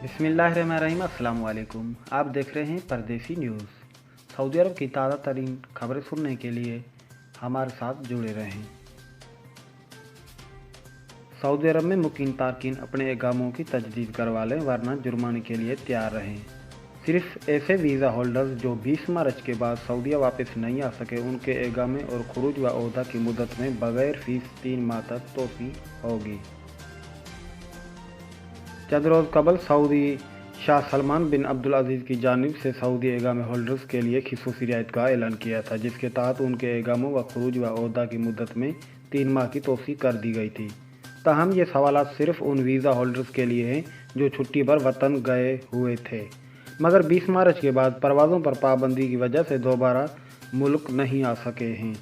बिस्मिल्लाहिर्रहमानिर्रहीम। अस्सलाम वालेकुम। आप देख रहे हैं परदेसी न्यूज़। सऊदी अरब की ताज़ा तरीन खबरें सुनने के लिए हमारे साथ जुड़े रहें। सऊदी अरब में मुकीम तारकीन अपने इकामों की तजदीद करवा लें, वरना जुर्माने के लिए तैयार रहें। सिर्फ ऐसे वीज़ा होल्डर्स जो 20 मार्च के बाद सऊदीया वापस नहीं आ सके, उनके इकामे और खुरूज व ओहदा की मुद्दत में बग़ैर फ़ीस 3 माह तक तोसी होगी। चंद रोज़ कबल सऊदी शाह सलमान बिन अब्दुल अज़ीज़ की जानिब से सऊदी इकामे होल्डर्स के लिए ख़ुसूसी रियायत का ऐलान किया था, जिसके तहत उनके इकामों व खुरूज व ओहदा की मुद्दत में 3 माह की तोसी कर दी गई थी। ताहम ये सवालात सिर्फ उन वीज़ा होल्डर्स के लिए हैं जो छुट्टी पर वतन गए हुए थे, मगर 20 मार्च के बाद परवाज़ों पर पाबंदी की वजह से दोबारा मुल्क नहीं आ सके हैं।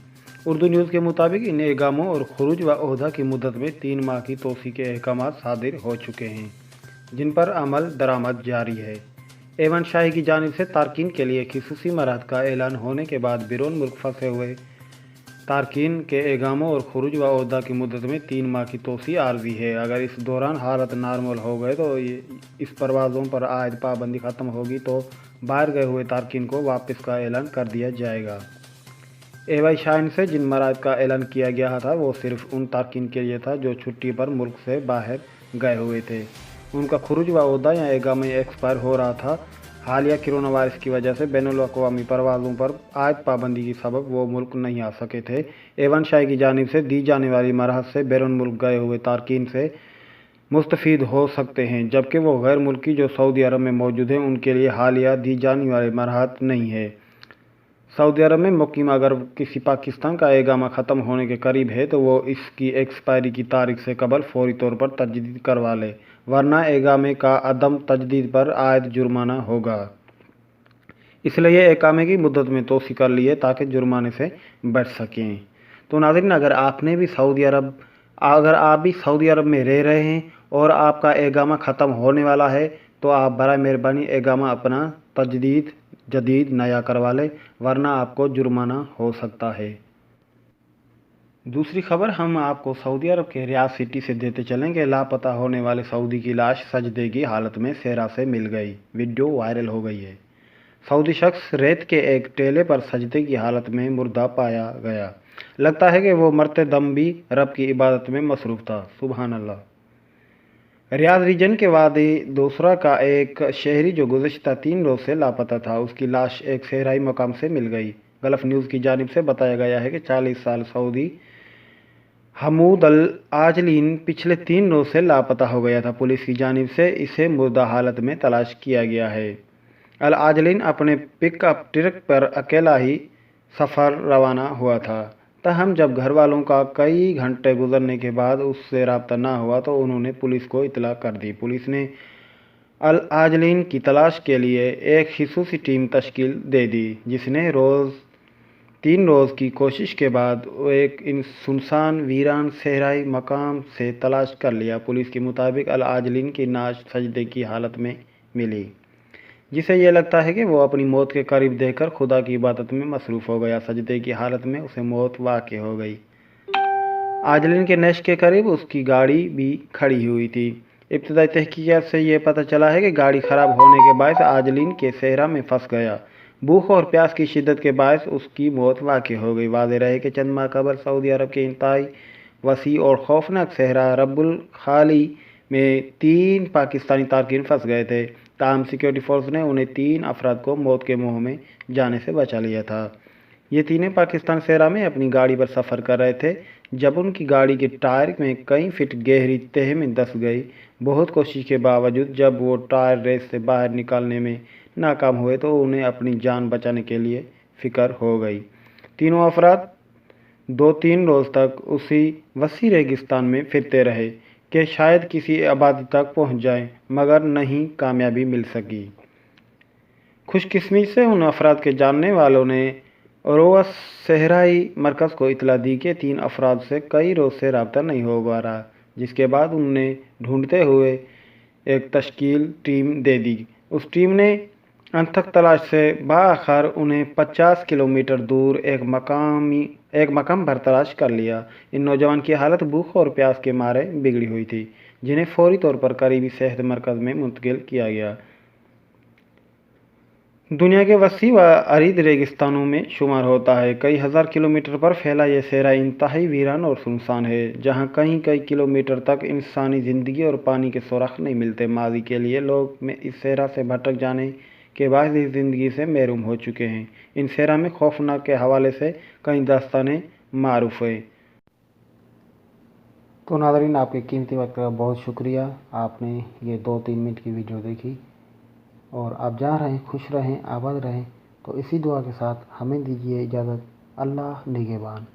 उर्दू न्यूज़ के मुताबिक इन इकामों और खुरूज व ओहदा की मुद्दत में 3 माह की तोसी के अहकाम सादिर हो चुके हैं, जिन पर अमल दरामद जारी है। एवन शाही की जानिब से तारकीन के लिए ख़ुसूसी मराहत का ऐलान होने के बाद बैरून मुल्क फंसे हुए तारकीन के इकामों और खुरूज व ओहदा की मुद्दत में 3 माह की तोसी आर्जी है। अगर इस दौरान हालत नॉर्मल हो गए तो इस परवाज़ों पर आयद पाबंदी ख़त्म होगी तो बाहर गए हुए तारकीन को वापस का ऐलान कर दिया जाएगा। एवाई शाइन से जिन मराहत का ऐलान किया गया था वो सिर्फ उन तारकीन के लिए था जो छुट्टी पर मुल्क से बाहर गए हुए थे, उनका खुरूज व ओहदा या इकामा एक्सपायर हो रहा था। हालिया कोरोना वायरस की वजह से बैनुल-अक़वामी परवाज़ों पर आयद पाबंदी की सबब वो मुल्क नहीं आ सके थे। एवन शाही की जानिब से दी जाने वाली मराहत से बैरून मुल्क गए हुए तारकीन से मुस्तफ़ीद हो सकते हैं, जबकि वो गैर मुल्की जो सऊदी अरब में मौजूद हैं उनके लिए हालिया दी जाने वाली मराहत नहीं है। सऊदी अरब में मुकीम अगर किसी पाकिस्तान का इकामा ख़त्म होने के करीब है तो वो इसकी एक्सपायरी की तारीख से कबल फौरी तौर पर तजदीद करवा ले, वरना इकामे का अदम तजदीद पर आयद जुर्माना होगा। इसलिए इकामे की मुद्दत में तोसी कर लिए ताकि जुर्माने से बच सकें। तो नाज़रीन, अगर आप भी सऊदी अरब में रह रहे हैं और आपका इकामा ख़त्म होने वाला है तो आप बराए मेहरबानी इकामा अपना जदीद नया करवा लें, वरना आपको जुर्माना हो सकता है। दूसरी खबर हम आपको सऊदी अरब के रियाद सिटी से देते चलेंगे। लापता होने वाले सऊदी की लाश सजदे की हालत में सहरा से मिल गई। वीडियो वायरल हो गई है। सऊदी शख्स रेत के एक टेले पर सजदे की हालत में मुर्दा पाया गया। लगता है कि वो मरते दम भी रब की इबादत में मसरूफ़ था। सुबहान अल्लाह। रियाद रीजन के वादी दूसरा का एक शहरी जो गुज़िश्ता 3 रोज़ से लापता था, उसकी लाश एक सहराई मकाम से मिल गई। गल्फ़ न्यूज़ की जानिब से बताया गया है कि 40 साल सऊदी हमूद अल आजलीन पिछले 3 रोज़ से लापता हो गया था। पुलिस की जानिब से इसे मुर्दा हालत में तलाश किया गया है। अल आजलीन अपने पिकअप ट्रक पर अकेला ही सफ़र रवाना हुआ था। ताहम जब घर वालों का कई घंटे गुजरने के बाद उससे राब्ता ना हुआ तो उन्होंने पुलिस को इतला कर दी। पुलिस ने अल आजलीन की तलाश के लिए एक ख़ुसूसी टीम तश्कील दे दी, जिसने 3 रोज़ की कोशिश के बाद एक इन सुनसान वीरान सहराई मकाम से तलाश कर लिया। पुलिस के मुताबिक अल आजलीन की नाश सजदे की हालत में मिली, जिसे यह लगता है कि वो अपनी मौत के करीब देखकर खुदा की इबादत में मसरूफ़ हो गया। सजदे की हालत में उसे मौत वाक़ई हो गई। आजलीन के नश के करीब उसकी गाड़ी भी खड़ी हुई थी। इब्तदाई तहकीकात से ये पता चला है कि गाड़ी ख़राब होने के बायस आजलीन के सहरा में फंस गया। भूख और प्यास की शिद्दत के बायस उसकी मौत वाक़ई हो गई। वाज़ेह रहे कि चंद माह कबल सऊदी अरब के इंतहाई वसी और खौफनाक सहरा रब्बुल खाली में 3 पाकिस्तानी तारकीन फंस गए थे। ताहम सिक्योरिटी फोर्स ने उन्हें 3 अफराद को मौत के मुँह में जाने से बचा लिया था। ये तीनों पाकिस्तान सहरा में अपनी गाड़ी पर सफ़र कर रहे थे जब उनकी गाड़ी के टायर में कई फीट गहरी तह में धंस गई। बहुत कोशिश के बावजूद जब वो टायर रेस से बाहर निकालने में नाकाम हुए तो उन्हें अपनी जान बचाने के लिए फ़िक्र हो गई। तीनों अफराद 2-3 रोज़ तक उसी वसी रेगिस्तान में फिरते रहे कि शायद किसी आबादी तक पहुंच जाएं, मगर नहीं कामयाबी मिल सकी। खुशकिस्मती से उन अफराद के जानने वालों ने रोवा सहराई मरकज़ को इतला दी कि 3 अफराद से कई रोज़ से रब्ता नहीं हो पा रहा, जिसके बाद उन्हें ढूंढते हुए एक तश्कील टीम दे दी। उस टीम ने अनथक तलाश से बाखर उन्हें 50 किलोमीटर दूर एक मकाम पर तलाश कर लिया। इन नौजवान की हालत भूख और प्यास के मारे बिगड़ी हुई थी, जिन्हें फौरी तौर पर करीबी सेहत मरकज में मुंतकिल किया गया। दुनिया के वसी व अरीद रेगिस्तानों में शुमार होता है। कई हजार किलोमीटर पर फैला यह सहरा इंतहाई वीरान और सुनसान है, जहाँ कई कई किलोमीटर तक इंसानी ज़िंदगी और पानी के सुराख नहीं मिलते। माजी के लिए लोग में इस सहरा से भटक जाने के बाद इस ज़िंदगी से महरूम हो चुके हैं। इन सहरा में खौफनाक के हवाले से कई दास्तानें मारूफ है। तो नाज़रीन, आपके कीमती वक्त का बहुत शुक्रिया। आपने ये 2-3 मिनट की वीडियो देखी और आप जा रहें, खुश रहें, आबाद रहें। तो इसी दुआ के साथ हमें दीजिए इजाज़त। अल्लाह निगहबान।